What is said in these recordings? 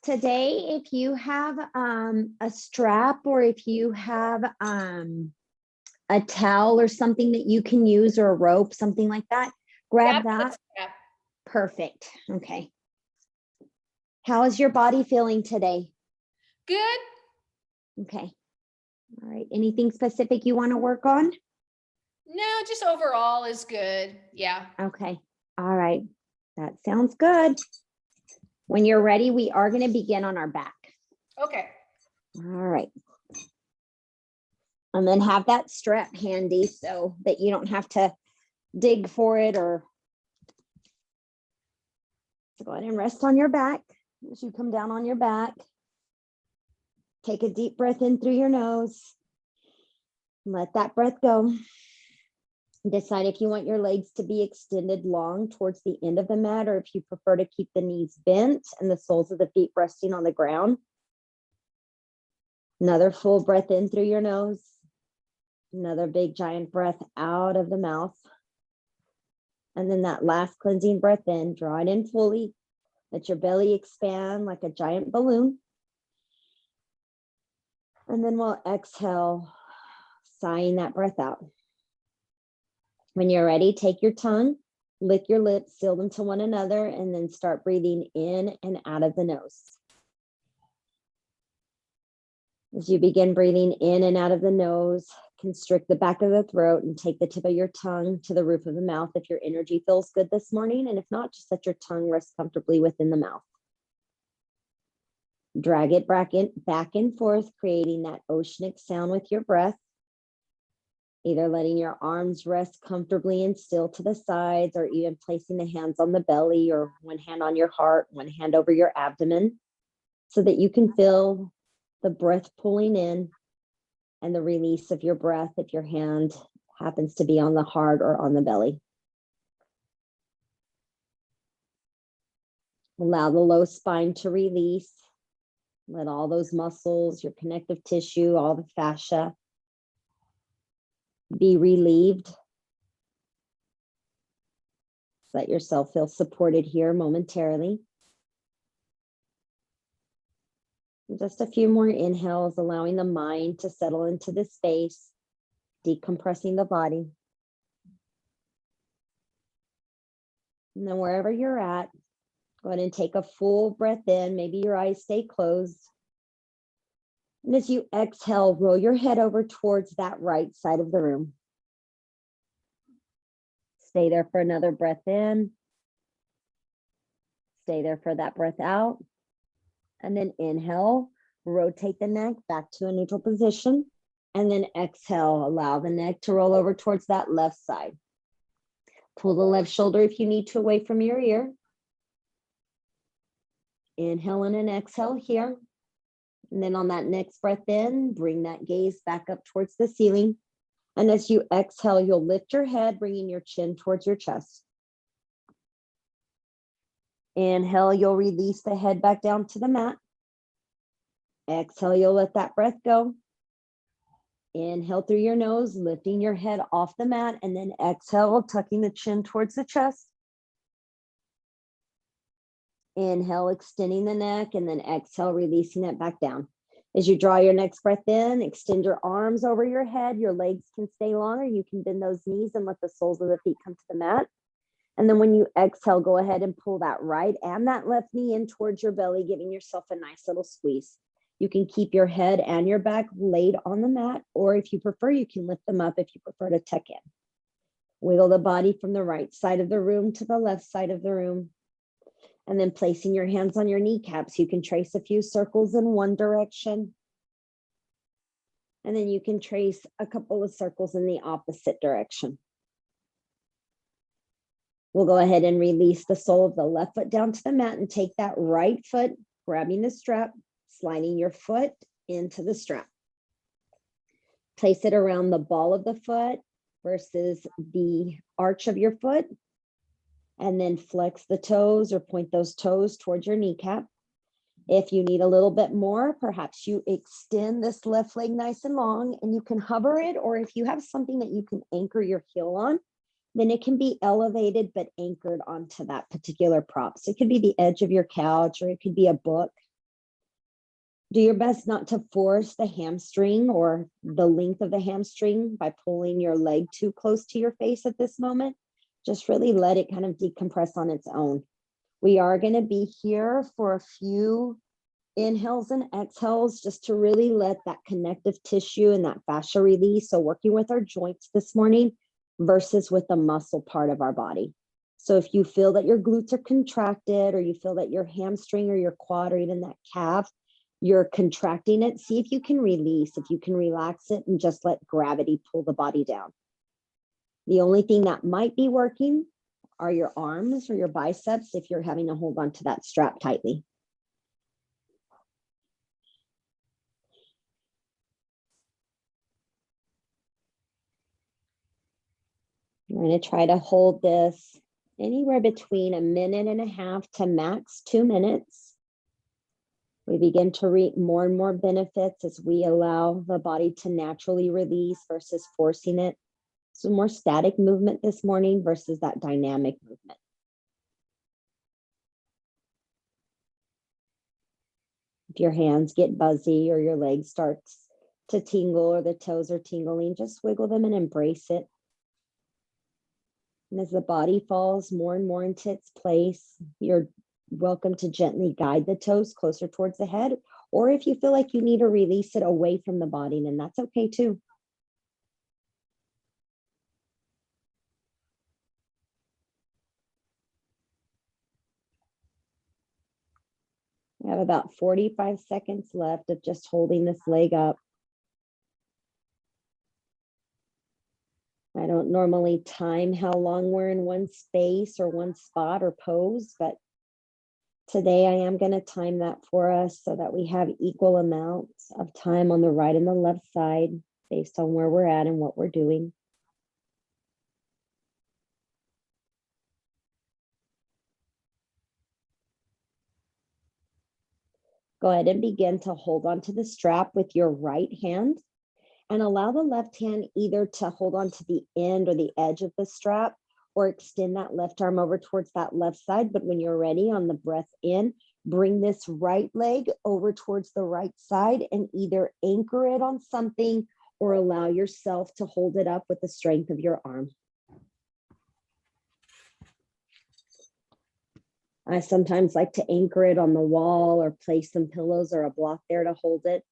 today, if you have a strap or if you have a towel or something that you can use or a rope, something like that, grab Yep, that. let's- yeah. Perfect. Okay. How is your body feeling today? Good. Okay. All right. Anything specific you want to work on? No, just overall is good. Yeah. Okay. All right. That sounds good. When you're ready, we are going to begin on our back. Okay. All right. And then have that strap handy so that you don't have to dig for it or so go ahead and rest on your back as you come down on your back. Take a deep breath in through your nose. Let that breath go. Decide if you want your legs to be extended long towards the end of the mat, or if you prefer to keep the knees bent and the soles of the feet resting on the ground. Another full breath in through your nose. Another big giant breath out of the mouth. And then that last cleansing breath in, draw it in fully. Let your belly expand like a giant balloon. And then we'll exhale, sighing that breath out. When you're ready, take your tongue, lick your lips, seal them to one another, and then start breathing in and out of the nose. As you begin breathing in and out of the nose, constrict the back of the throat and take the tip of your tongue to the roof of the mouth if your energy feels good this morning. And if not, just let your tongue rest comfortably within the mouth. Drag it back and forth, creating that oceanic sound with your breath. Either letting your arms rest comfortably and still to the sides, or even placing the hands on the belly, or one hand on your heart, one hand over your abdomen, so that you can feel the breath pulling in and the release of your breath if your hand happens to be on the heart or on the belly. Allow the low spine to release. Let all those muscles, your connective tissue, all the fascia be relieved. Let yourself feel supported here momentarily. And just a few more inhales, allowing the mind to settle into this space, decompressing the body. And then wherever you're at, go ahead and take a full breath in. Maybe your eyes stay closed. And as you exhale, roll your head over towards that right side of the room. Stay there for another breath in. Stay there for that breath out. And then inhale, rotate the neck back to a neutral position. And then exhale, allow the neck to roll over towards that left side. Pull the left shoulder if you need to away from your ear. Inhale in and exhale here. And then on that next breath in, bring that gaze back up towards the ceiling. And as you exhale, you'll lift your head, bringing your chin towards your chest. Inhale, you'll release the head back down to the mat. Exhale, you'll let that breath go. Inhale through your nose, lifting your head off the mat, and then exhale, tucking the chin towards the chest. Inhale, extending the neck, and then exhale, releasing it back down. As you draw your next breath in, extend your arms over your head. Your legs can stay long, or you can bend those knees and let the soles of the feet come to the mat. And then when you exhale, go ahead and pull that right and that left knee in towards your belly, giving yourself a nice little squeeze. You can keep your head and your back laid on the mat, or if you prefer, you can lift them up if you prefer to tuck in. Wiggle the body from the right side of the room to the left side of the room. And then placing your hands on your kneecaps, you can trace a few circles in one direction. And then you can trace a couple of circles in the opposite direction. We'll go ahead and release the sole of the left foot down to the mat and take that right foot, grabbing the strap, sliding your foot into the strap. Place it around the ball of the foot versus the arch of your foot. And then flex the toes or point those toes towards your kneecap. If you need a little bit more, perhaps you extend this left leg nice and long and you can hover it, or if you have something that you can anchor your heel on, then it can be elevated but anchored onto that particular prop. So it could be the edge of your couch, or it could be a book. Do your best not to force the hamstring or the length of the hamstring by pulling your leg too close to your face at this moment. Just really let it kind of decompress on its own. We are going to be here for a few inhales and exhales just to really let that connective tissue and that fascia release. So working with our joints this morning versus with the muscle part of our body. So if you feel that your glutes are contracted, or you feel that your hamstring or your quad or even that calf, you're contracting it, see if you can release, if you can relax it and just let gravity pull the body down. The only thing that might be working are your arms or your biceps if you're having to hold on to that strap tightly. We're going to try to hold this anywhere between 1.5 to max 2 minutes. We begin to reap more and more benefits as we allow the body to naturally release versus forcing it. So more static movement this morning versus that dynamic movement. If your hands get buzzy or your legs starts to tingle or the toes are tingling, just wiggle them and embrace it. And as the body falls more and more into its place, you're welcome to gently guide the toes closer towards the head. Or if you feel like you need to release it away from the body, then that's okay too. We have about 45 seconds left of just holding this leg up. I don't normally time how long we're in one space or one spot or pose, but today I am going to time that for us so that we have equal amounts of time on the right and the left side based on where we're at and what we're doing. Go ahead and begin to hold on to the strap with your right hand and allow the left hand either to hold on to the end or the edge of the strap or extend that left arm over towards that left side. But when you're ready on the breath in, bring this right leg over towards the right side and either anchor it on something or allow yourself to hold it up with the strength of your arm. I sometimes like to anchor it on the wall or place some pillows or a block there to hold it.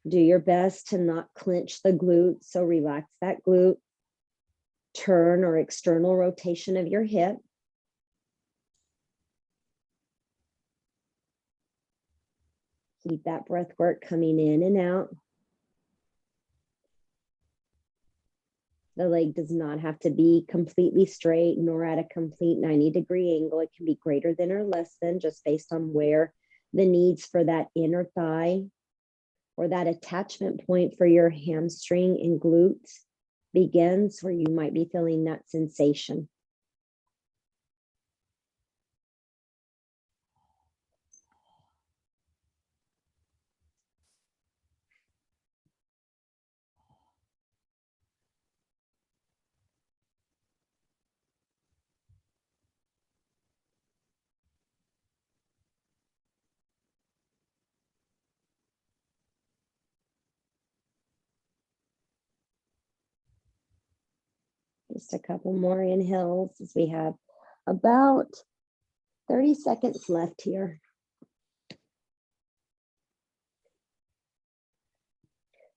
Do your best to not clench the glute, so relax that glute. Turn or external rotation of your hip. Keep that breath work coming in and out. The leg does not have to be completely straight nor at a complete 90-degree angle. It can be greater than or less than, just based on where the needs for that inner thigh or that attachment point for your hamstring and glutes begins, where you might be feeling that sensation. Just a couple more inhales as we have about 30 seconds left here.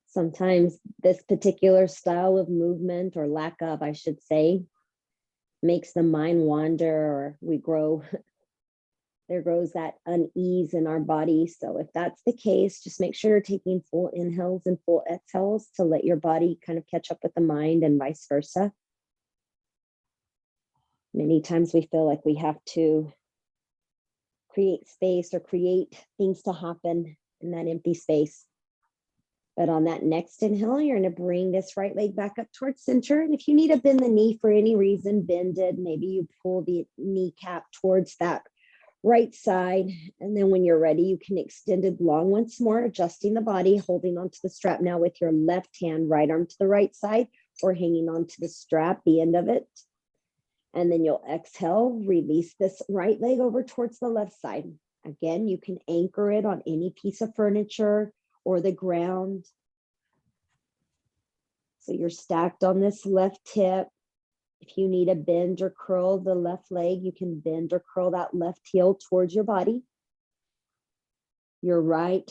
Sometimes this particular style of movement, or lack of, I should say, makes the mind wander, or we grow, there grows that unease in our body. So if that's the case, just make sure you're taking full inhales and full exhales to let your body kind of catch up with the mind and vice versa. Many times we feel like we have to create space or create things to happen in that empty space. But on that next inhale, you're going to bring this right leg back up towards center. And if you need to bend the knee for any reason, bend it. Maybe you pull the kneecap towards that right side. And then when you're ready, you can extend it long once more, adjusting the body, holding onto the strap now with your left hand, right arm to the right side, or hanging onto the strap, the end of it. And then you'll exhale, release this right leg over towards the left side. Again, you can anchor it on any piece of furniture or the ground. So you're stacked on this left hip. If you need to bend or curl the left leg, you can bend or curl that left heel towards your body. Your right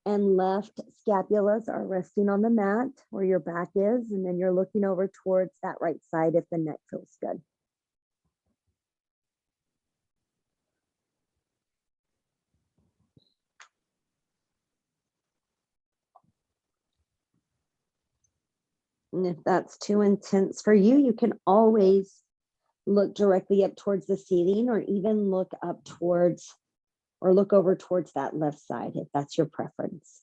and left scapulas are resting on the mat where your back is, and then you're looking over towards that right side if the neck feels good. And if that's too intense for you, you can always look directly up towards the ceiling, or even look up towards or look over towards that left side if that's your preference.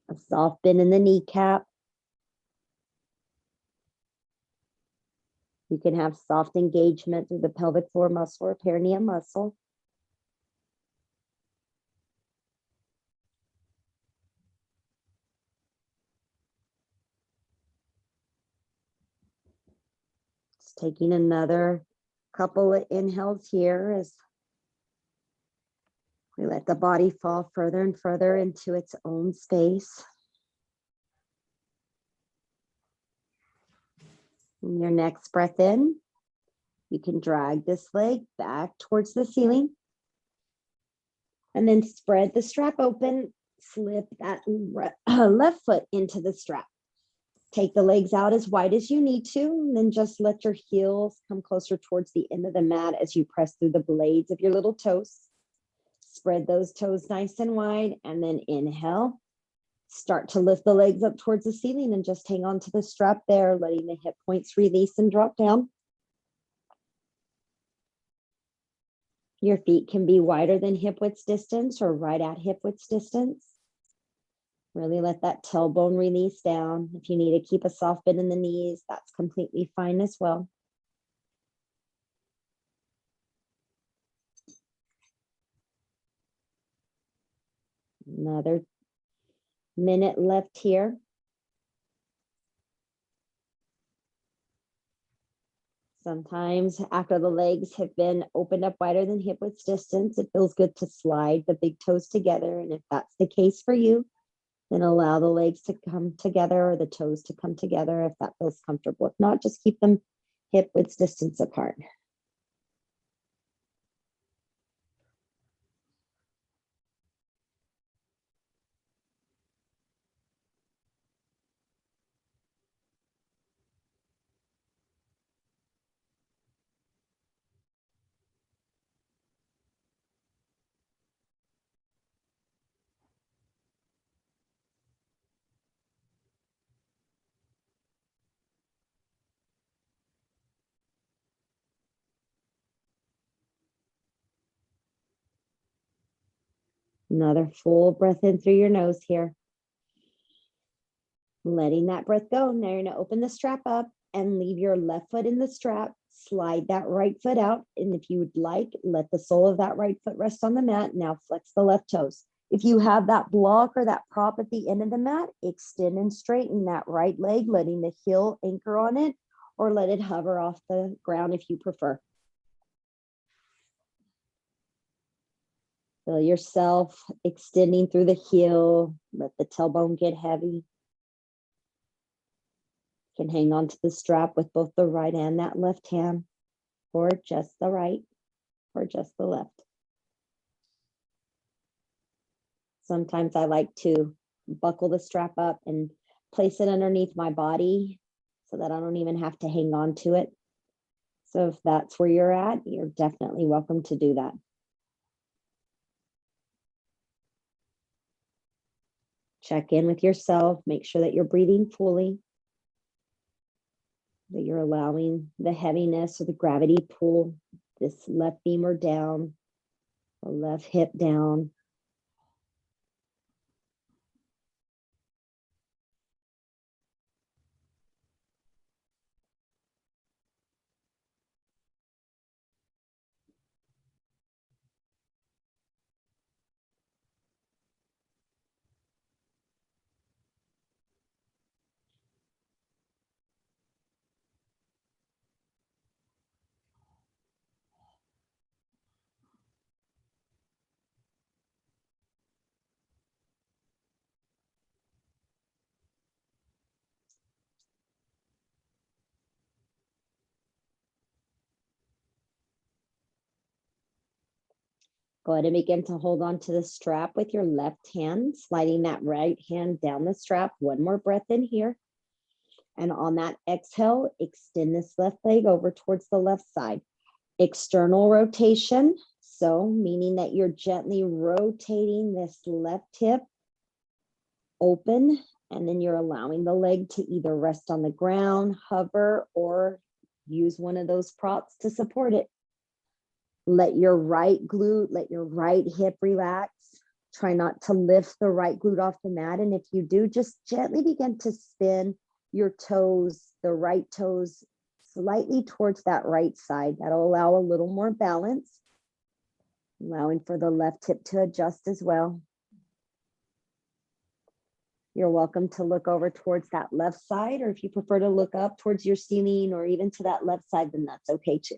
A soft bend in the kneecap. You can have soft engagement through the pelvic floor muscle or perineum muscle. Just taking another couple of inhales here as we let the body fall further and further into its own space. And your next breath in, you can drag this leg back towards the ceiling. And then spread the strap open, slip that left foot into the strap. Take the legs out as wide as you need to, and then just let your heels come closer towards the end of the mat as you press through the blades of your little toes. Spread those toes nice and wide, and then inhale. Start to lift the legs up towards the ceiling and just hang on to the strap there, letting the hip points release and drop down. Your feet can be wider than hip width distance or right at hip width distance. Really let that tailbone release down. If you need to keep a soft bend in the knees, that's completely fine as well. Another minute left here. Sometimes after the legs have been opened up wider than hip width distance, it feels good to slide the big toes together. And if that's the case for you, then allow the legs to come together or the toes to come together if that feels comfortable. If not, just keep them hip width distance apart. Another full breath in through your nose here. Letting that breath go. Now you're going to open the strap up and leave your left foot in the strap. Slide that right foot out. And if you would like, let the sole of that right foot rest on the mat. Now flex the left toes. If you have that block or that prop at the end of the mat, extend and straighten that right leg, letting the heel anchor on it, or let it hover off the ground if you prefer. Feel yourself extending through the heel. Let the tailbone get heavy. You can hang on to the strap with both the right and that left hand, or just the right, or just the left. Sometimes I like to buckle the strap up and place it underneath my body so that I don't even have to hang on to it. So if that's where you're at, you're definitely welcome to do that. Check in with yourself, make sure that you're breathing fully, that you're allowing the heaviness or the gravity pull this left femur down, the left hip down. Go ahead and begin to hold on to the strap with your left hand, sliding that right hand down the strap. One more breath in here. And on that exhale, extend this left leg over towards the left side. External rotation. So meaning that you're gently rotating this left hip open, and then you're allowing the leg to either rest on the ground, hover, or use one of those props to support it. Let your right glute, let your right hip relax. Try not to lift the right glute off the mat. And if you do, just gently begin to spin your toes, the right toes, slightly towards that right side. That'll allow a little more balance, allowing for the left hip to adjust as well. You're welcome to look over towards that left side, or if you prefer to look up towards your ceiling or even to that left side, then that's okay too.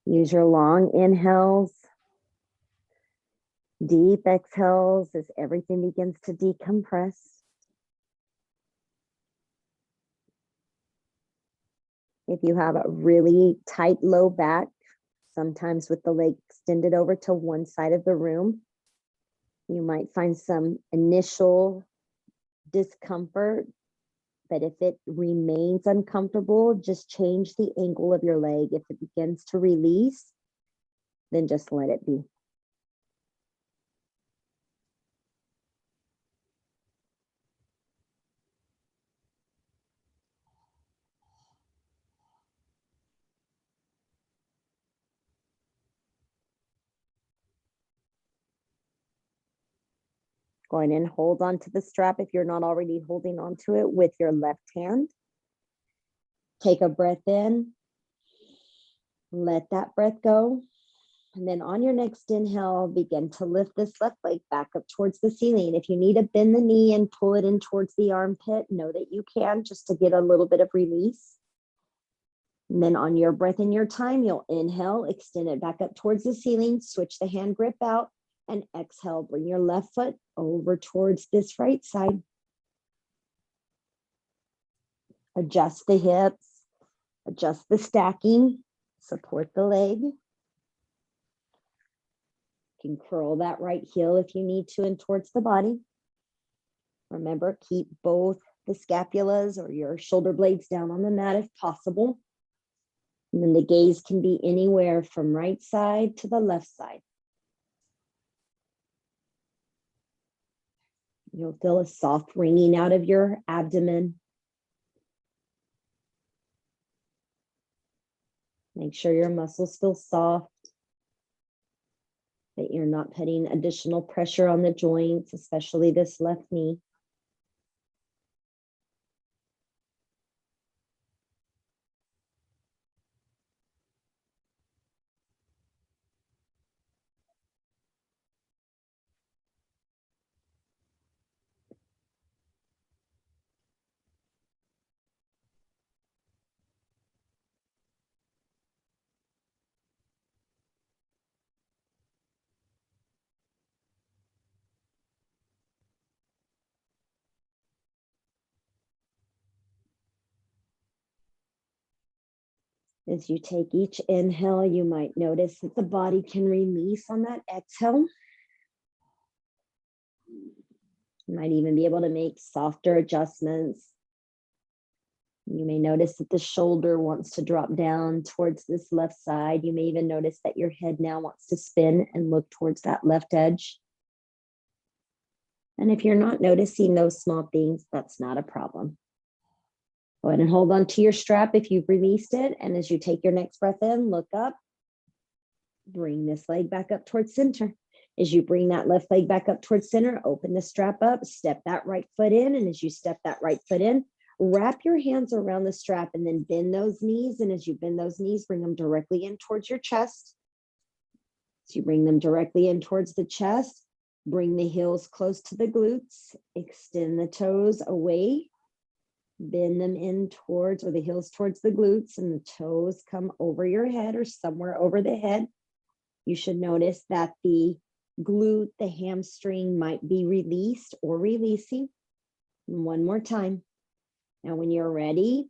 Use your long inhales, deep exhales as everything begins to decompress. If you have a really tight low back, sometimes with the leg extended over to one side of the room, you might find some initial discomfort, but if it remains uncomfortable, just change the angle of your leg. If it begins to release, then just let it be. Go ahead and hold on to the strap if you're not already holding on to it with your left hand. Take a breath in. Let that breath go. And then on your next inhale, begin to lift this left leg back up towards the ceiling. If you need to bend the knee and pull it in towards the armpit, know that you can, just to get a little bit of release. And then on your breath and your time, you'll inhale, extend it back up towards the ceiling, switch the hand grip out, and exhale, bring your left foot over towards this right side. Adjust the hips, adjust the stacking, support the leg. You can curl that right heel if you need to in towards the body. Remember, keep both the scapulas or your shoulder blades down on the mat if possible. And then the gaze can be anywhere from right side to the left side. You'll feel a soft ringing out of your abdomen. Make sure your muscles feel soft, that you're not putting additional pressure on the joints, especially this left knee. As you take each inhale, you might notice that the body can release on that exhale. You might even be able to make softer adjustments. You may notice that the shoulder wants to drop down towards this left side. You may even notice that your head now wants to spin and look towards that left edge. And if you're not noticing those small things, that's not a problem. Go ahead and hold on to your strap if you've released it. And as you take your next breath in, look up. Bring this leg back up towards center. As you bring that left leg back up towards center, open the strap up, step that right foot in. And as you step that right foot in, wrap your hands around the strap and then bend those knees. And as you bend those knees, bring them directly in towards your chest. So you bring them directly in towards the chest. Bring the heels close to the glutes. Extend the toes away. Bend them in towards, or the heels towards the glutes, and the toes come over your head or somewhere over the head. You should notice that the glute, the hamstring might be released or releasing. And one more time. Now, when you're ready,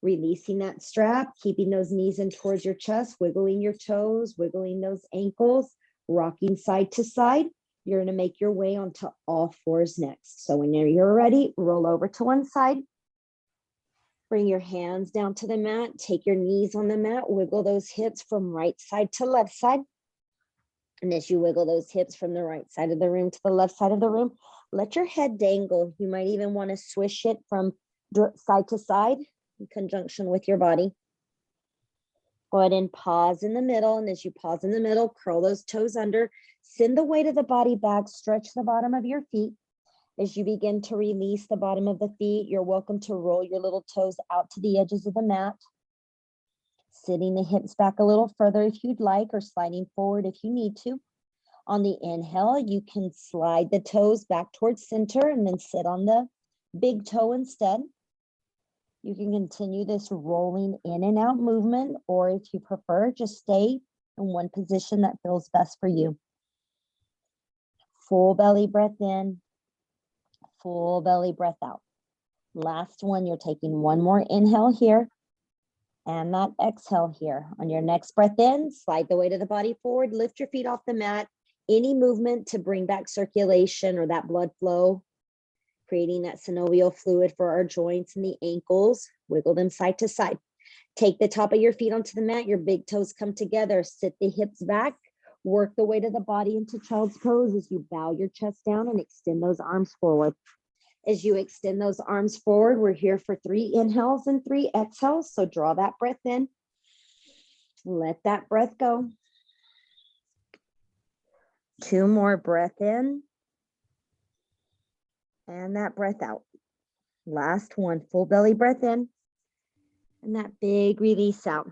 releasing that strap, keeping those knees in towards your chest, wiggling your toes, wiggling those ankles, rocking side to side. You're going to make your way onto all fours next. So when you're ready, roll over to one side. Bring your hands down to the mat. Take your knees on the mat. Wiggle those hips from right side to left side. And as you wiggle those hips from the right side of the room to the left side of the room, let your head dangle. You might even want to swish it from side to side in conjunction with your body. Go ahead and pause in the middle. And as you pause in the middle, curl those toes under. Send the weight of the body back. Stretch the bottom of your feet. As you begin to release the bottom of the feet, you're welcome to roll your little toes out to the edges of the mat. Sitting the hips back a little further if you'd like, or sliding forward if you need to. On the inhale, you can slide the toes back towards center and then sit on the big toe instead. You can continue this rolling in and out movement, or if you prefer, just stay in one position that feels best for you. Full belly breath in, full belly breath out. Last one, you're taking one more inhale here and that exhale here. On your next breath in, slide the weight of the body forward, lift your feet off the mat. Any movement to bring back circulation or that blood flow, creating that synovial fluid for our joints and the ankles. Wiggle them side to side. Take the top of your feet onto the mat. Your big toes come together. Sit the hips back. Work the weight of the body into child's pose as you bow your chest down and extend those arms forward. As you extend those arms forward, we're here for 3 inhales and 3 exhales. So draw that breath in. Let that breath go. 2 more, breath in. And that breath out. Last one, full belly breath in. And that big release out.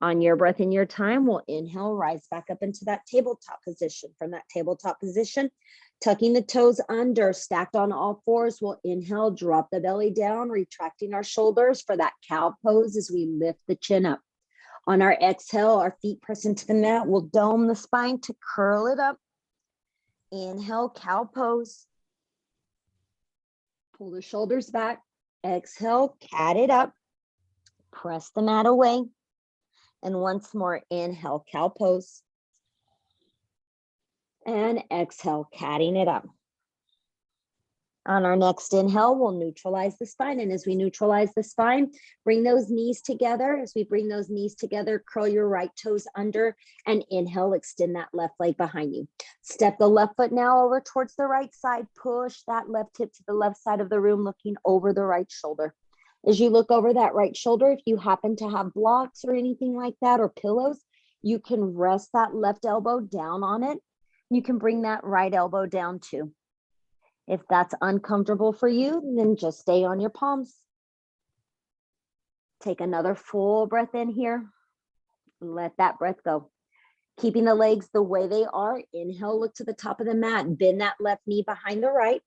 On your breath in your time, we'll inhale, rise back up into that tabletop position. From that tabletop position, tucking the toes under, stacked on all fours, we'll inhale, drop the belly down, retracting our shoulders for that cow pose as we lift the chin up. On our exhale, our feet press into the mat. We'll dome the spine to curl it up. Inhale, cow pose. Pull the shoulders back. Exhale, cat it up. Press the mat away. And once more, inhale, cow pose. And exhale, catting it up. On our next inhale, we'll neutralize the spine. And as we neutralize the spine, bring those knees together. As we bring those knees together, curl your right toes under and inhale, extend that left leg behind you. Step the left foot now over towards the right side. Push that left hip to the left side of the room, looking over the right shoulder. As you look over that right shoulder, if you happen to have blocks or anything like that, or pillows, you can rest that left elbow down on it. You can bring that right elbow down too. If that's uncomfortable for you, then just stay on your palms. Take another full breath in here. Let that breath go. Keeping the legs the way they are. Inhale, look to the top of the mat. Bend that left knee behind the right.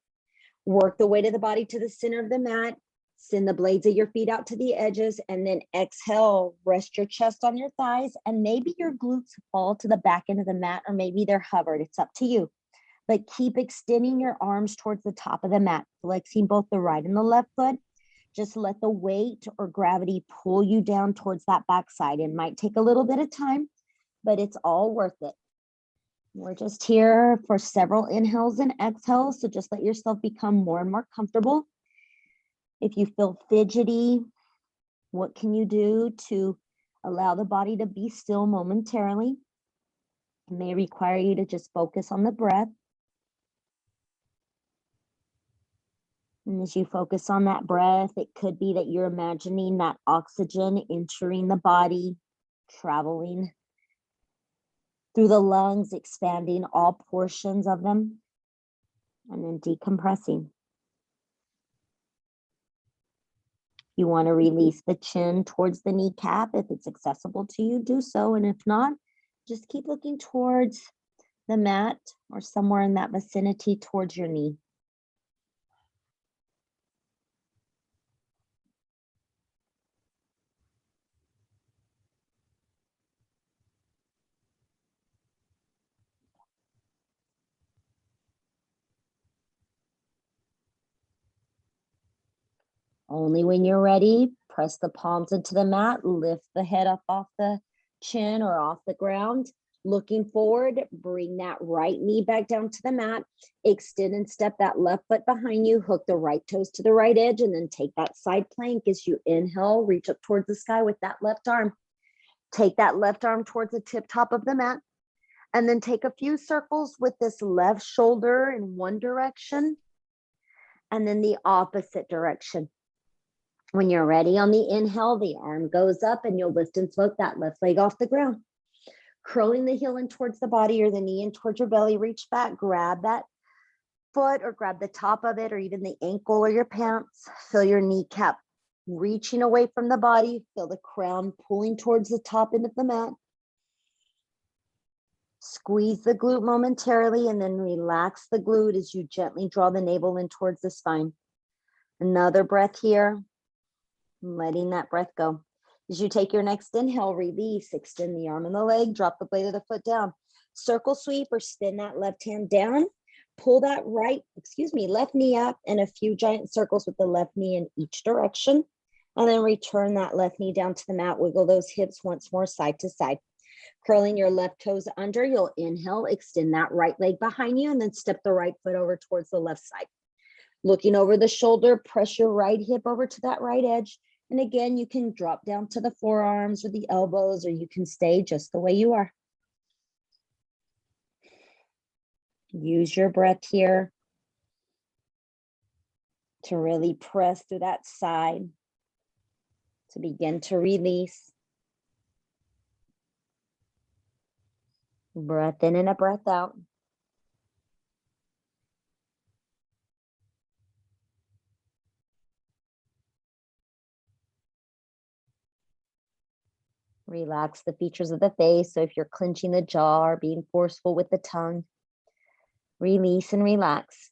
Work the weight of the body to the center of the mat. Send the blades of your feet out to the edges, and then exhale, rest your chest on your thighs, and maybe your glutes fall to the back end of the mat, or maybe they're hovered. It's up to you. But keep extending your arms towards the top of the mat, flexing both the right and the left foot. Just let the weight or gravity pull you down towards that backside. It might take a little bit of time, but it's all worth it. We're just here for several inhales and exhales, so just let yourself become more and more comfortable. If you feel fidgety, what can you do to allow the body to be still momentarily? It may require you to just focus on the breath. And as you focus on that breath, it could be that you're imagining that oxygen entering the body, traveling through the lungs, expanding all portions of them, and then decompressing. You want to release the chin towards the kneecap. If it's accessible to you, do so. And if not, just keep looking towards the mat or somewhere in that vicinity towards your knee. Only when you're ready, press the palms into the mat, lift the head up off the chin or off the ground. Looking forward, bring that right knee back down to the mat, extend and step that left foot behind you, hook the right toes to the right edge, and then take that side plank as you inhale, reach up towards the sky with that left arm. Take that left arm towards the tip top of the mat, and then take a few circles with this left shoulder in one direction, and then the opposite direction. When you're ready on the inhale, the arm goes up and you'll lift and float that left leg off the ground. Curling the heel in towards the body or the knee in towards your belly, reach back, grab that foot or grab the top of it or even the ankle or your pants. Feel your kneecap reaching away from the body. Feel the crown pulling towards the top end of the mat. Squeeze the glute momentarily and then relax the glute as you gently draw the navel in towards the spine. Another breath here, letting that breath go. As you take your next inhale, release, extend the arm and the leg, drop the blade of the foot down. Circle sweep or spin that left hand down. Pull that left knee up and a few giant circles with the left knee in each direction. And then return that left knee down to the mat. Wiggle those hips once more side to side. Curling your left toes under, you'll inhale, extend that right leg behind you, and then step the right foot over towards the left side. Looking over the shoulder, press your right hip over to that right edge. And again, you can drop down to the forearms or the elbows, or you can stay just the way you are. Use your breath here to really press through that side, to begin to release. Breath in and a breath out. Relax the features of the face. So if you're clenching the jaw or being forceful with the tongue, release and relax.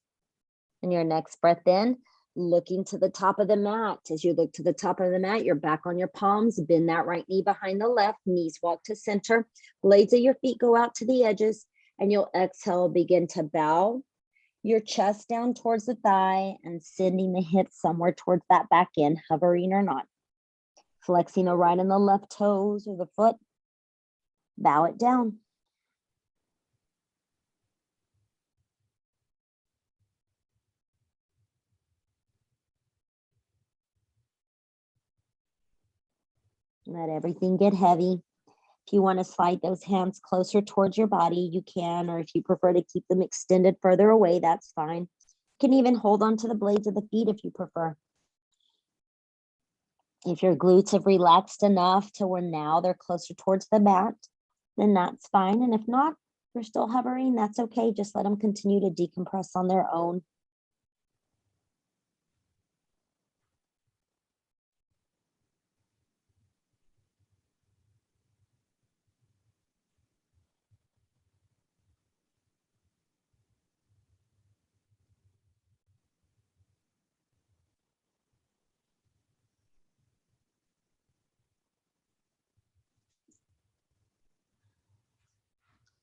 And your next breath in, looking to the top of the mat. As you look to the top of the mat, you're back on your palms. Bend that right knee behind the left. Knees walk to center. Blades of your feet go out to the edges. And you'll exhale, begin to bow your chest down towards the thigh and sending the hips somewhere towards that back end, hovering or not. Flexing the right and the left toes or the foot. Bow it down. Let everything get heavy. If you want to slide those hands closer towards your body, you can, or if you prefer to keep them extended further away, that's fine. You can even hold on to the blades of the feet if you prefer. If your glutes have relaxed enough to where now they're closer towards the mat, then that's fine. And if not, you're still hovering, that's okay. Just let them continue to decompress on their own.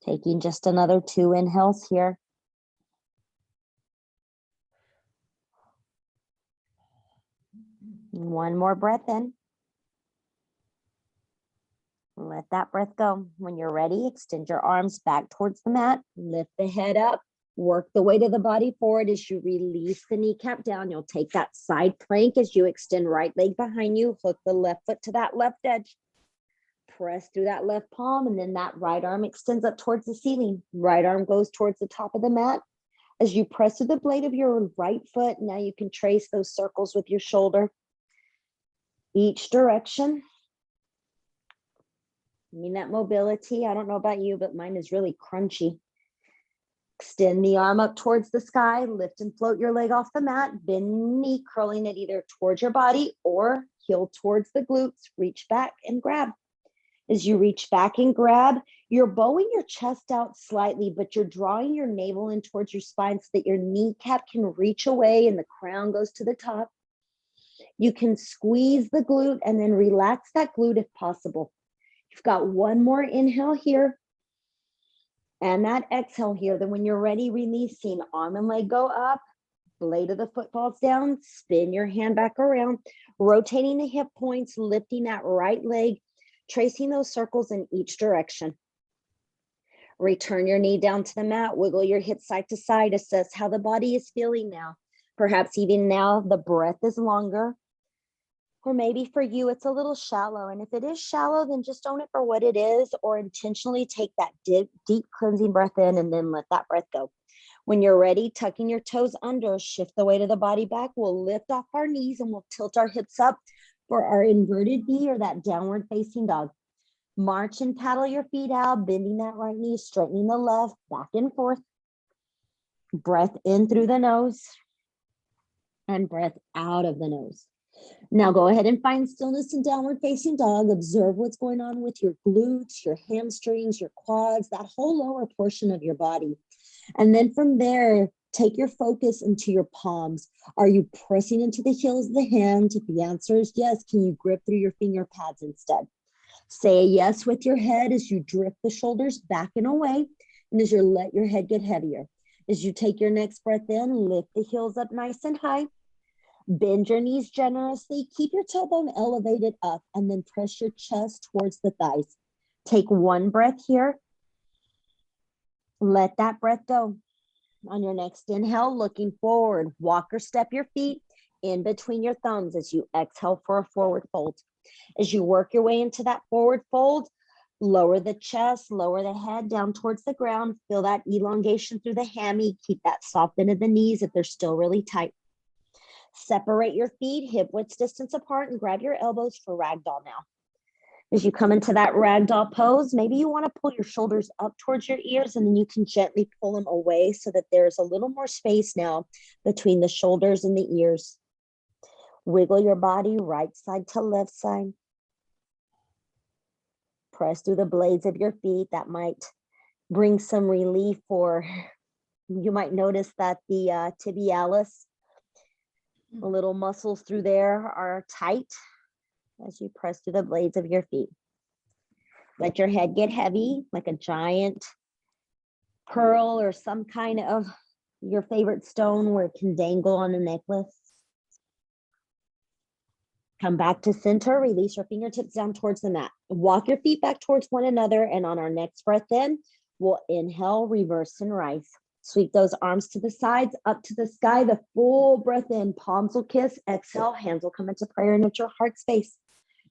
Taking just another 2 inhales here. One more breath in. Let that breath go. When you're ready, extend your arms back towards the mat. Lift the head up. Work the weight of the body forward as you release the kneecap down. You'll take that side plank as you extend right leg behind you. Hook the left foot to that left edge. Press through that left palm, and then that right arm extends up towards the ceiling. Right arm goes towards the top of the mat. As you press through the blade of your right foot, now you can trace those circles with your shoulder. Each direction. Need that mobility. I don't know about you, but mine is really crunchy. Extend the arm up towards the sky, lift and float your leg off the mat, bend knee, curling it either towards your body or heel towards the glutes. Reach back and grab. As you reach back and grab, you're bowing your chest out slightly, but you're drawing your navel in towards your spine so that your kneecap can reach away and the crown goes to the top. You can squeeze the glute and then relax that glute if possible. You've got one more inhale here and that exhale here. Then when you're ready, releasing, arm and leg go up, Blade of the foot falls down, spin your hand back around, rotating the hip points, lifting that right leg, tracing those circles in each direction. Return your knee down to the mat, wiggle your hips side to side, assess how the body is feeling now. Perhaps even now the breath is longer, or maybe for you it's a little shallow. And if it is shallow, then just own it for what it is, or intentionally take that deep cleansing breath in and then let that breath go. When you're ready, tucking your toes under, shift the weight of the body back. We'll lift off our knees and we'll tilt our hips up for our inverted V, or that downward facing dog. March and paddle your feet out, bending that right knee, straightening the left, back and forth. Breath in through the nose and breath out of the nose. Now go ahead and find stillness in downward facing dog. Observe what's going on with your glutes, your hamstrings, your quads, that whole lower portion of your body. And then from there, take your focus into your palms. Are you pressing into the heels of the hand? If the answer is yes, can you grip through your finger pads instead? Say a yes with your head as you drift the shoulders back and away, and as you let your head get heavier. As you take your next breath in, lift the heels up nice and high. Bend your knees generously. Keep your tailbone elevated up, and then press your chest towards the thighs. Take one breath here. Let that breath go. On your next inhale, looking forward, walk or step your feet in between your thumbs as you exhale for a forward fold. As you work your way into that forward fold, lower the chest, lower the head down towards the ground. Feel that elongation through the hammy. Keep that soft bend of the knees if they're still really tight. Separate your feet hip width distance apart and grab your elbows for ragdoll now. As you come into that ragdoll pose, maybe you want to pull your shoulders up towards your ears, and then you can gently pull them away so that there's a little more space now between the shoulders and the ears. Wiggle your body right side to left side. Press through the blades of your feet. That might bring some relief, or you might notice that the tibialis, the little muscles through there are tight as you press through the blades of your feet. Let your head get heavy, like a giant pearl or some kind of your favorite stone where it can dangle on a necklace. Come back to center, release your fingertips down towards the mat. Walk your feet back towards one another, and on our next breath in, we'll inhale, reverse, and rise. Sweep those arms to the sides, up to the sky, the full breath in, palms will kiss, exhale, hands will come into prayer and at your heart space.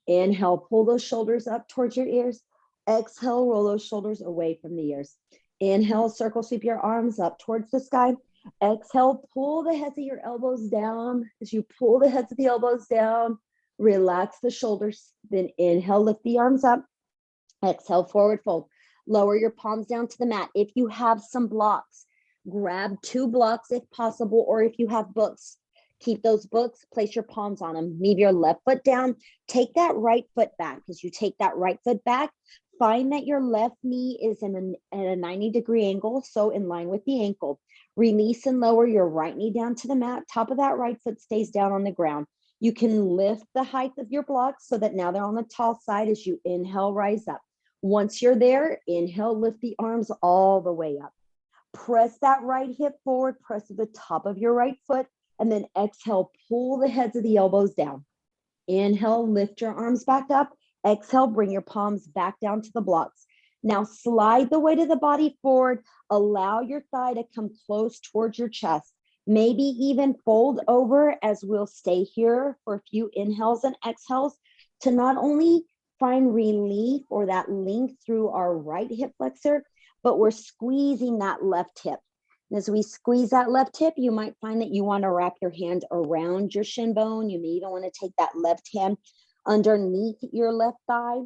Inhale, pull those shoulders up towards your ears. Exhale, roll those shoulders away from the ears. Inhale, circle sweep your arms up towards the sky. Exhale, pull the heads of your elbows down. As you pull the heads of the elbows down, relax the shoulders. Then inhale, lift the arms up. Exhale, forward fold. Lower your palms down to the mat. If you have some blocks, grab 2 blocks if possible, or if you have books, keep those books, place your palms on them. Leave your left foot down. Take that right foot back. As you take that right foot back, find that your left knee is at a 90-degree angle, so in line with the ankle. Release and lower your right knee down to the mat. Top of that right foot stays down on the ground. You can lift the height of your blocks so that now they're on the tall side as you inhale, rise up. Once you're there, inhale, lift the arms all the way up. Press that right hip forward, press to the top of your right foot, and then exhale, pull the heads of the elbows down. Inhale, lift your arms back up. Exhale, bring your palms back down to the blocks. Now slide the weight of the body forward. Allow your thigh to come close towards your chest. Maybe even fold over as we'll stay here for a few inhales and exhales to not only find relief or that length through our right hip flexor, but we're squeezing that left hip. And as we squeeze that left hip, you might find that you want to wrap your hand around your shin bone. You may even want to take that left hand underneath your left thigh.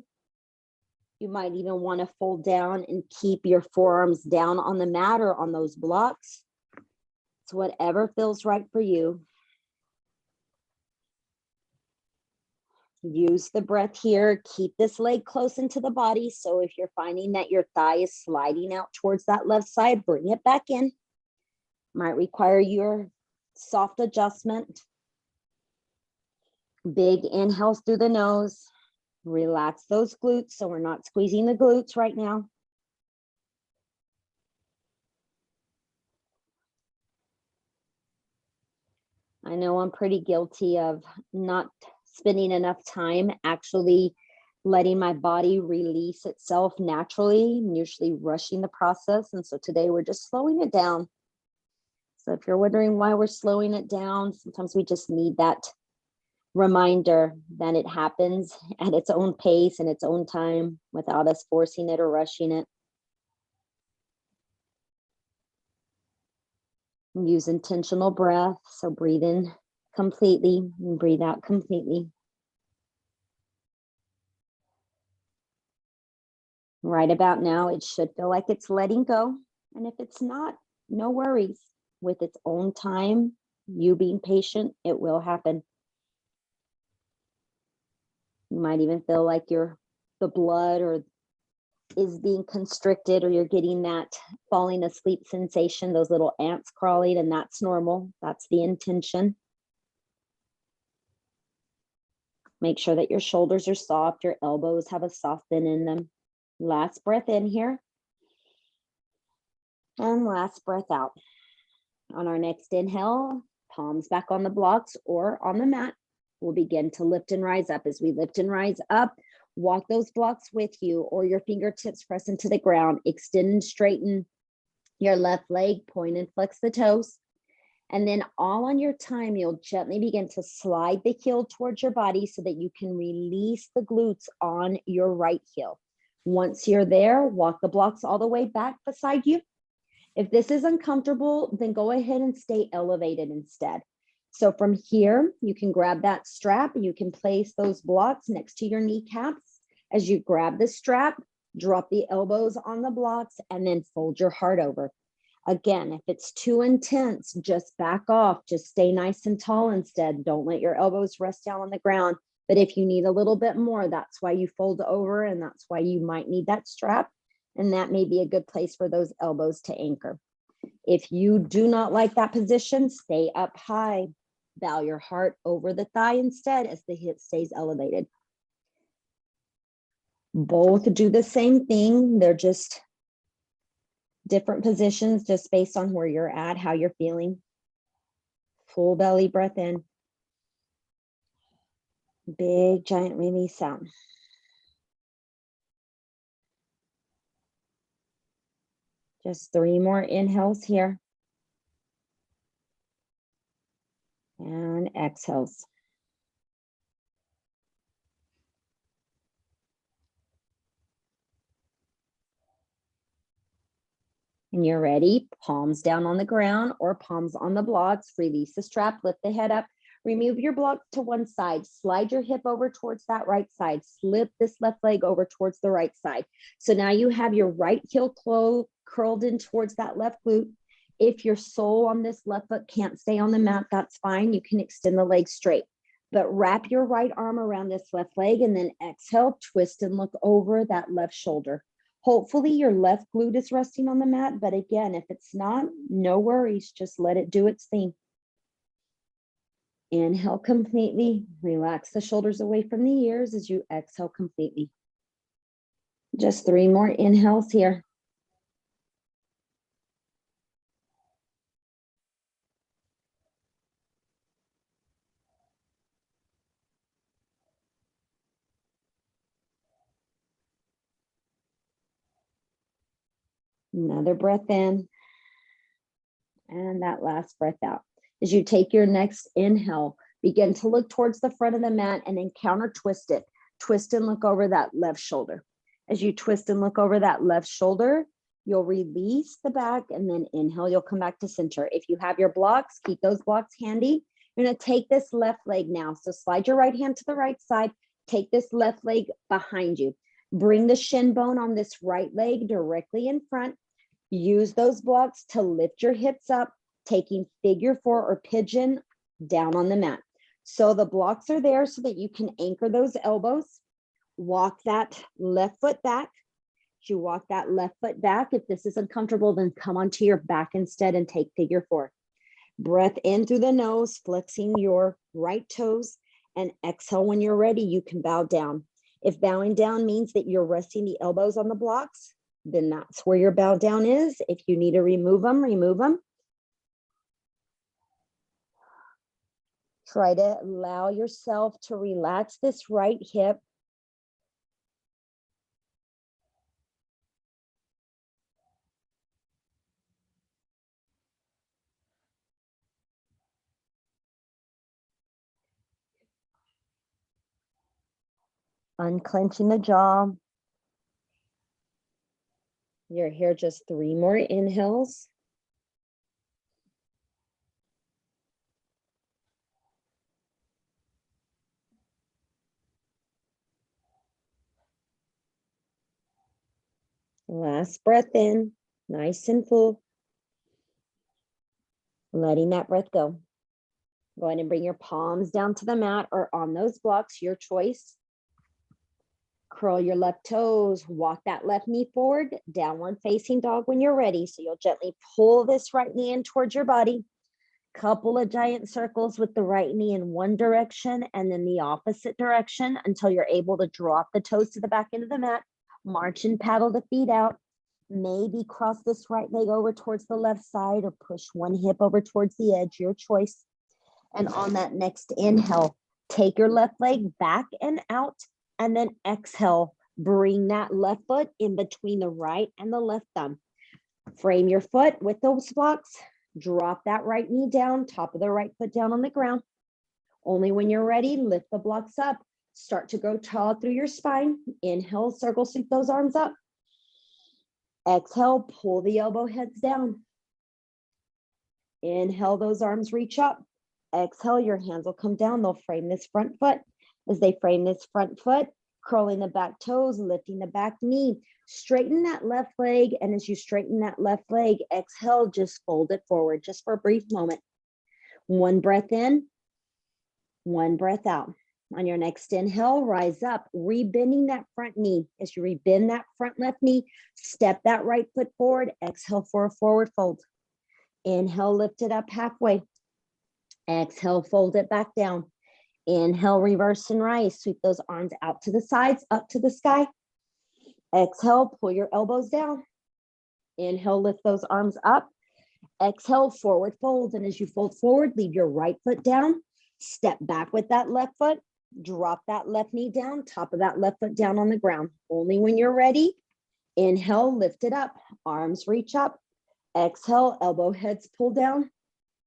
You might even want to fold down and keep your forearms down on the mat or on those blocks. It's whatever feels right for you. Use the breath here. Keep this leg close into the body. So if you're finding that your thigh is sliding out towards that left side, bring it back in. Might require your soft adjustment. Big inhales through the nose. Relax those glutes so we're not squeezing the glutes right now. I know I'm pretty guilty of not spending enough time actually letting my body release itself naturally. I'm usually rushing the process. And so today we're just slowing it down. So if you're wondering why we're slowing it down, sometimes we just need that reminder that it happens at its own pace and its own time without us forcing it or rushing it. Use intentional breath. So breathe in completely and breathe out completely. Right about now, it should feel like it's letting go. And if it's not, no worries. With its own time, you being patient, it will happen. You might even feel like the blood or is being constricted, or you're getting that falling asleep sensation, those little ants crawling, and that's normal. That's the intention. Make sure that your shoulders are soft, your elbows have a soft bend in them. Last breath in here. And last breath out. On our next inhale, palms back on the blocks or on the mat. We'll begin to lift and rise up. As we lift and rise up, walk those blocks with you or your fingertips press into the ground. Extend and straighten your left leg, point and flex the toes. And then all on your time, you'll gently begin to slide the heel towards your body so that you can release the glutes on your right heel. Once you're there, walk the blocks all the way back beside you. If this is uncomfortable, then go ahead and stay elevated instead. So from here, you can grab that strap. You can place those blocks next to your kneecaps. As you grab the strap, drop the elbows on the blocks and then fold your heart over. Again, if it's too intense, just back off. Just stay nice and tall instead. Don't let your elbows rest down on the ground. But if you need a little bit more, that's why you fold over, and that's why you might need that strap. And that may be a good place for those elbows to anchor. If you do not like that position, stay up high. Bow your heart over the thigh instead as the hip stays elevated. Both do the same thing. They're just different positions just based on where you're at, how you're feeling. Full belly breath in. Big giant release out. Just 3 more inhales here. And exhales. And you're ready, palms down on the ground or palms on the blocks. Release the strap, lift the head up, remove your block to one side, slide your hip over towards that right side, slip this left leg over towards the right side. So now you have your right heel curled in towards that left glute. If your sole on this left foot can't stay on the mat, that's fine. You can extend the leg straight, but wrap your right arm around this left leg and then exhale, twist and look over that left shoulder. Hopefully your left glute is resting on the mat, but again, if it's not, no worries, just let it do its thing. Inhale completely, relax the shoulders away from the ears as you exhale completely. Just 3 more inhales here. Another breath in. And that last breath out. As you take your next inhale, begin to look towards the front of the mat and then counter twist it. Twist and look over that left shoulder. As you twist and look over that left shoulder, you'll release the back and then inhale, you'll come back to center. If you have your blocks, keep those blocks handy. You're gonna take this left leg now. So slide your right hand to the right side, take this left leg behind you. Bring the shin bone on this right leg directly in front. Use those blocks to lift your hips up, taking figure 4 or pigeon down on the mat. So the blocks are there so that you can anchor those elbows. Walk that left foot back. As you walk that left foot back, if this is uncomfortable, then come onto your back instead and take figure 4. Breath in through the nose, flexing your right toes, and exhale when you're ready, you can bow down. If bowing down means that you're resting the elbows on the blocks, then that's where your bow down is. If you need to remove them, remove them. Try to allow yourself to relax this right hip. Unclenching the jaw. You're here just 3 more inhales. Last breath in, nice and full. Letting that breath go. Go ahead and bring your palms down to the mat or on those blocks, your choice. Curl your left toes, walk that left knee forward, downward facing dog when you're ready. So you'll gently pull this right knee in towards your body. Couple of giant circles with the right knee in one direction and then the opposite direction until you're able to drop the toes to the back end of the mat. March and paddle the feet out. Maybe cross this right leg over towards the left side or push one hip over towards the edge, your choice. And on that next inhale, take your left leg back and out, and then exhale, bring that left foot in between the right and the left thumb. Frame your foot with those blocks, drop that right knee down, top of the right foot down on the ground. Only when you're ready, lift the blocks up, start to grow tall through your spine. Inhale, circle sweep those arms up. Exhale, pull the elbow heads down. Inhale, those arms reach up. Exhale, your hands will come down. They'll frame this front foot. As they frame this front foot, curling the back toes, lifting the back knee, straighten that left leg. And as you straighten that left leg, exhale, just fold it forward just for a brief moment. One breath in, one breath out. On your next inhale, rise up, rebending that front knee. As you rebend that front left knee, step that right foot forward, exhale for a forward fold. Inhale, lift it up halfway. Exhale, fold it back down. Inhale, reverse and rise. Sweep those arms out to the sides, up to the sky. Exhale, pull your elbows down. Inhale, lift those arms up. Exhale, forward fold. And as you fold forward, leave your right foot down. Step back with that left foot. Drop that left knee down, top of that left foot down on the ground. Only when you're ready. Inhale, lift it up. Arms reach up. Exhale, elbow heads pull down.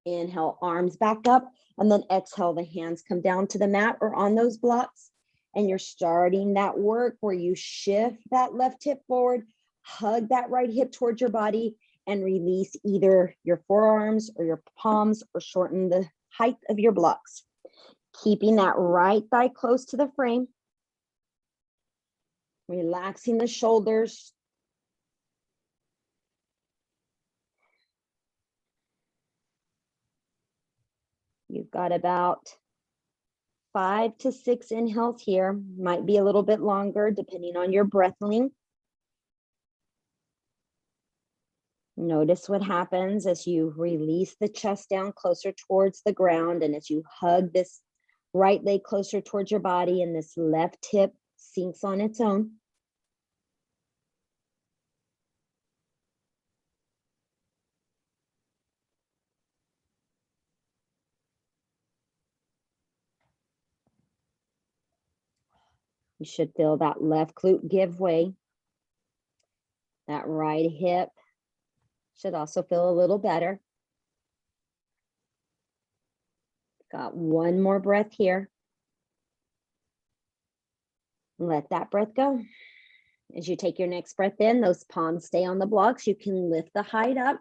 Inhale, arms back up. And then exhale, the hands come down to the mat or on those blocks. And you're starting that work where you shift that left hip forward, hug that right hip towards your body, and release either your forearms or your palms or shorten the height of your blocks. Keeping that right thigh close to the frame. Relaxing the shoulders. You've got about 5 to 6 inhales here. Might be a little bit longer depending on your breath length. Notice what happens as you release the chest down closer towards the ground and as you hug this right leg closer towards your body and this left hip sinks on its own. You should feel that left glute give way. That right hip should also feel a little better. Got one more breath here. Let that breath go. As you take your next breath in, those palms stay on the blocks. You can lift the height up.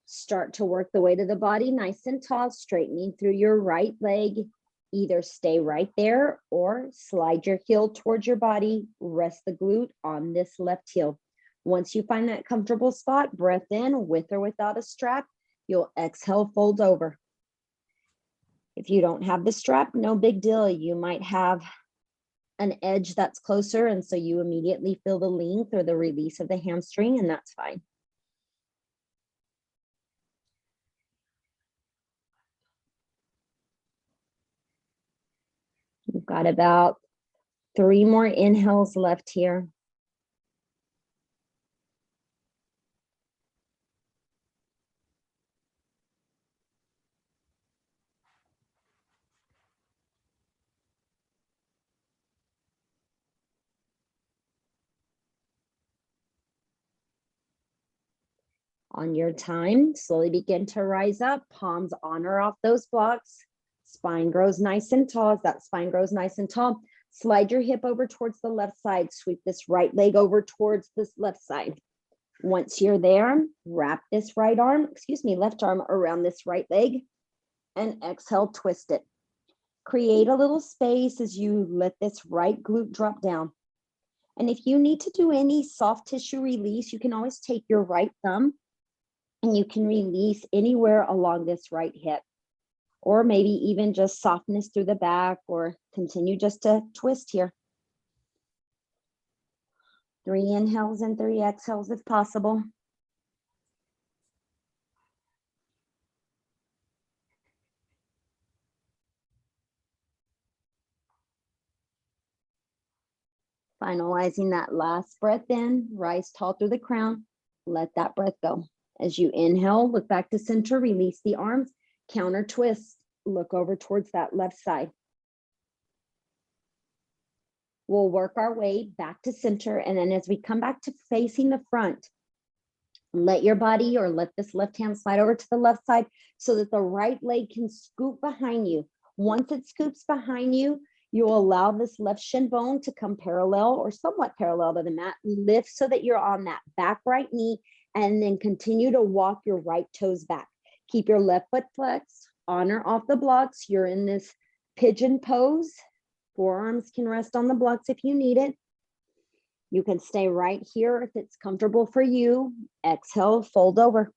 Start to work the weight of the body nice and tall, straightening through your right leg. Either stay right there or slide your heel towards your body. Rest the glute on this left heel. Once you find that comfortable spot, breath in with or without a strap. You'll exhale, fold over. If you don't have the strap, no big deal. You might have an edge that's closer, and so you immediately feel the length or the release of the hamstring, and that's fine. We've got about 3 more inhales left here. On your time, slowly begin to rise up, palms on or off those blocks. Spine grows nice and tall. As that spine grows nice and tall, slide your hip over towards the left side. Sweep this right leg over towards this left side. Once you're there, wrap this left arm around this right leg and exhale, twist it. Create a little space as you let this right glute drop down. And if you need to do any soft tissue release, you can always take your right thumb and you can release anywhere along this right hip, or maybe even just softness through the back, or continue just to twist here. 3 inhales and 3 exhales if possible. Finalizing that last breath in, rise tall through the crown, let that breath go. As you inhale, look back to center, release the arms, counter twist, look over towards that left side. We'll work our way back to center, and then as we come back to facing the front, let your body, or let this left hand slide over to the left side so that the right leg can scoop behind you. Once it scoops behind you, you'll allow this left shin bone to come parallel or somewhat parallel to the mat. Lift so that you're on that back right knee, and then continue to walk your right toes back. Keep your left foot flexed, on or off the blocks. You're in this pigeon pose. Forearms can rest on the blocks if you need it. You can stay right here if it's comfortable for you. Exhale, fold over.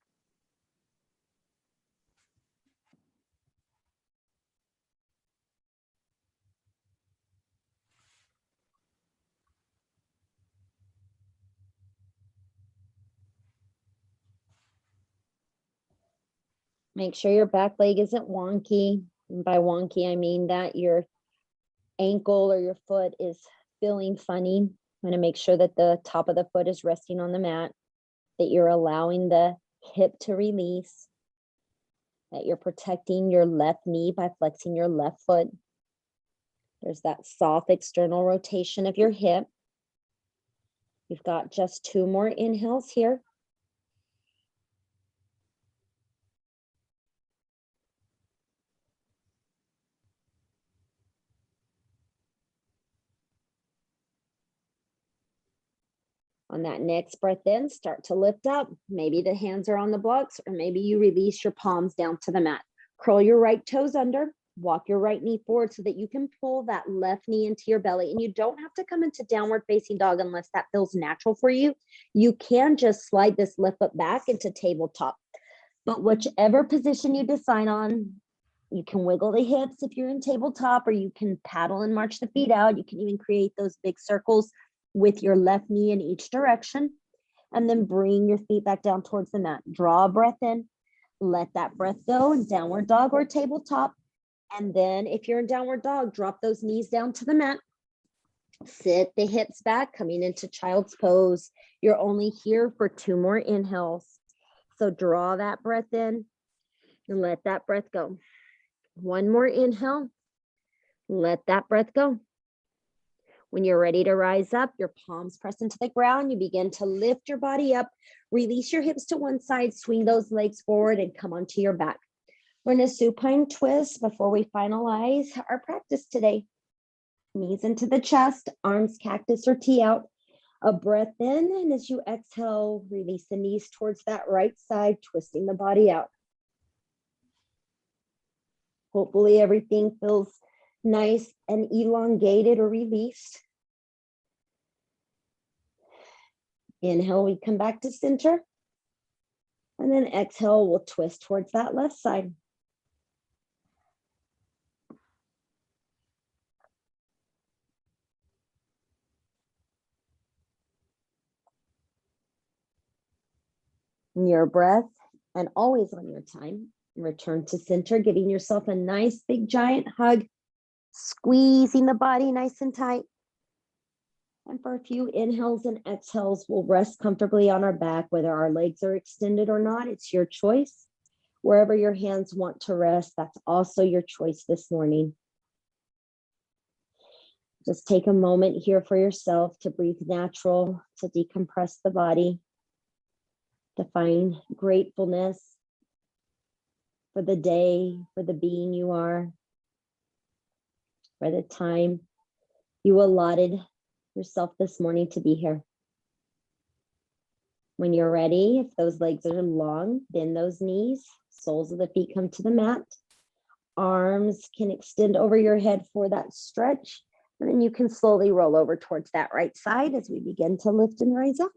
Make sure your back leg isn't wonky. And by wonky, I mean that your ankle or your foot is feeling funny. I'm going to make sure that the top of the foot is resting on the mat, that you're allowing the hip to release, that you're protecting your left knee by flexing your left foot. There's that soft external rotation of your hip. You've got just 2 more inhales here. On that next breath in, start to lift up. Maybe the hands are on the blocks, or maybe you release your palms down to the mat. Curl your right toes under, walk your right knee forward so that you can pull that left knee into your belly. And you don't have to come into downward facing dog unless that feels natural for you. You can just slide this left foot back into tabletop. But whichever position you decide on, you can wiggle the hips if you're in tabletop, or you can paddle and march the feet out. You can even create those big circles with your left knee in each direction, and then bring your feet back down towards the mat. Draw a breath in, let that breath go in downward dog or tabletop. And then if you're in downward dog, drop those knees down to the mat. Sit the hips back, coming into child's pose. You're only here for 2 more inhales. So draw that breath in and let that breath go. 1 more inhale, let that breath go. When you're ready to rise up, your palms press into the ground. You begin to lift your body up, release your hips to one side, swing those legs forward, and come onto your back. We're in a supine twist before we finalize our practice today. Knees into the chest, arms cactus or T out. A breath in, and as you exhale, release the knees towards that right side, twisting the body out. Hopefully everything feels nice and elongated or released. Inhale, we come back to center. And then exhale, we'll twist towards that left side. Your breath, and always on your time, return to center, giving yourself a nice big giant hug, squeezing the body nice and tight. And for a few inhales and exhales, we'll rest comfortably on our back, whether our legs are extended or not. It's your choice. Wherever your hands want to rest, that's also your choice this morning. Just take a moment here for yourself to breathe natural, to decompress the body. to find gratefulness for the day, for the being you are, for the time you allotted yourself this morning to be here. When you're ready, if those legs are long, bend those knees, soles of the feet come to the mat. Arms can extend over your head for that stretch. And then you can slowly roll over towards that right side as we begin to lift and rise up.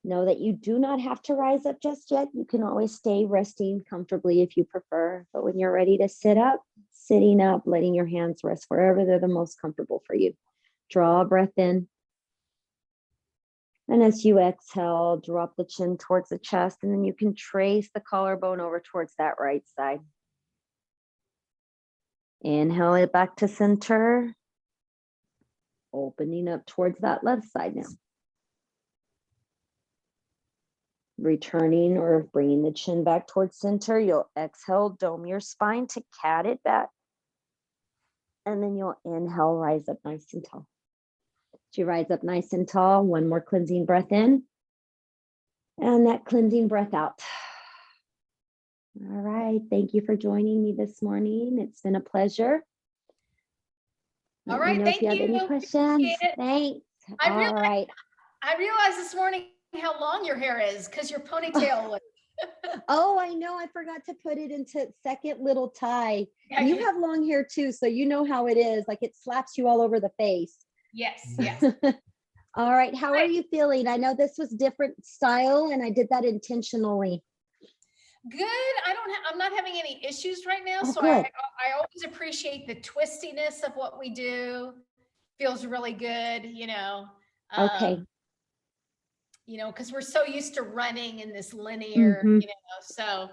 Know that you do not have to rise up just yet. You can always stay resting comfortably if you prefer. But when you're ready to sit up, sitting up, letting your hands rest wherever they're the most comfortable for you. Draw a breath in. And as you exhale, drop the chin towards the chest, and then you can trace the collarbone over towards that right side. Inhale it back to center. Opening up towards that left side now. Returning or bringing the chin back towards center. You'll exhale, dome your spine to cat it back. And then you'll inhale, rise up nice and tall. As you rise up nice and tall, one more cleansing breath in. And that cleansing breath out. All right. Thank you for joining me this morning. It's been a pleasure. All Let me right, know thank if you have any you. questions. Appreciate it. Thanks. I All realized- right. I realized this morning how long your hair is because your ponytail was. Oh, I know. I forgot to put it into its second little tie. Yeah, And you have long hair too, so you know how it is. Like it slaps you all over the face. yes, yes. All right. How are you feeling? I know this was different style and I did that intentionally. Good. I'm not having any issues right now. Oh, So good. I always appreciate the twistiness of what we do. Feels really good, Okay. Because we're so used to running in this linear, Mhm. so,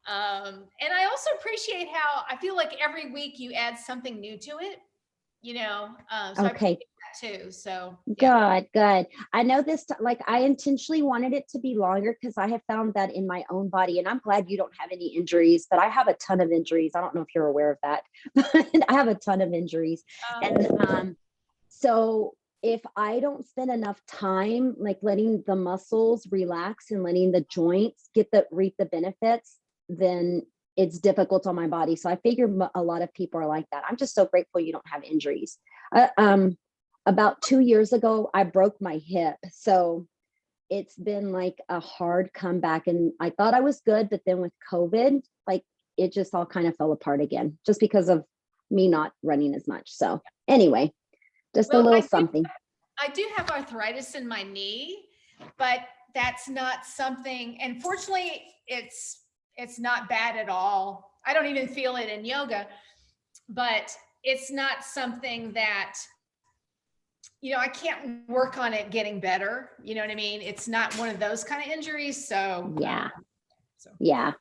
and I also appreciate how I feel like every week you add something new to it, so I Okay. appreciate that too. So yeah. Good. I know this, like I intentionally wanted it to be longer because I have found that in my own body, and I'm glad you don't have any injuries, but I have a ton of injuries. I don't know if you're aware of that, but I have a ton of injuries. And so if I don't spend enough time, like letting the muscles relax and letting the joints reap the benefits, then it's difficult on my body. So I figure a lot of people are like that. I'm just so grateful you don't have injuries. About 2 years ago, I broke my hip. So it's been like a hard comeback, and I thought I was good, but then with COVID, like it just all kind of fell apart again, just because of me not running as much. So anyway, just a little something. I do have arthritis in my knee, but that's not something, and fortunately it's not bad at all. I don't even feel it in yoga, but it's not something that, I can't work on it getting better. You know what I mean? It's not one of those kind of injuries. So yeah. Yeah.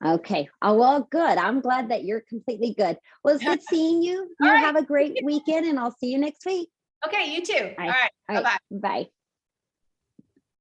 Okay. Oh, well, good. I'm glad that you're completely good. Well, it's good seeing you. You have a great weekend, and I'll see you next week. Okay, you too. All right. All right. Bye-bye. Bye.